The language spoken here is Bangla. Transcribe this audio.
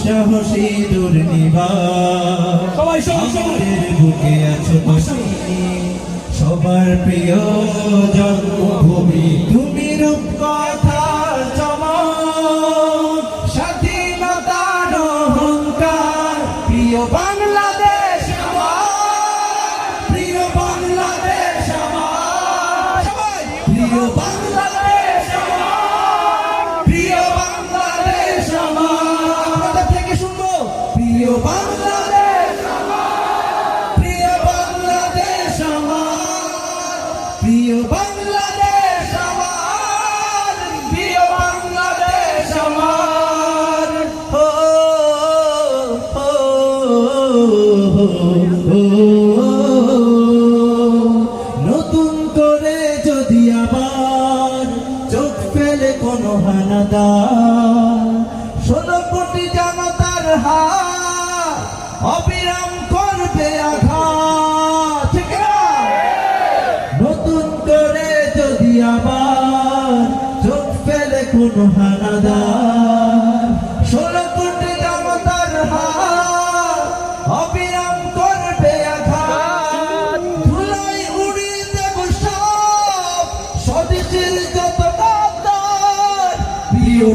সাহসী দুর্নিবার সবাই আমাদের বুকে আছো তুমি সবার প্রিয় জন্মভূমি তুমি রূপকথার চমক স্বাধীনতার অহংকার প্রিয় বাংলাদেশ আমার প্রিয় বাংলাদেশ আমার প্রিয় বাংলাদেশ আমার প্রিয় বাংলাদেশ আমার আপনাদের থেকে শুনবো প্রিয় বাংলাদেশ আমার প্রিয় বাংলাদেশ আমার প্রিয় বাংলাদেশ আমার প্রিয় বাংলাদেশ আমার ও নতুন করে যদি আবার চোখ ফেলে কোনো হানাদার 16 কোটি জনতার হাত অবিরাম করবে আঘাত ঠিক না নতুন করে যদি আবার চোখ ফেলে কোনো হানাদার 16 কোটি জনতার হাত অবিরাম করবে আঘাত ধুলাই উড়িয়ে দেব সব স্বদেশের যত গাদ্দার প্রিয়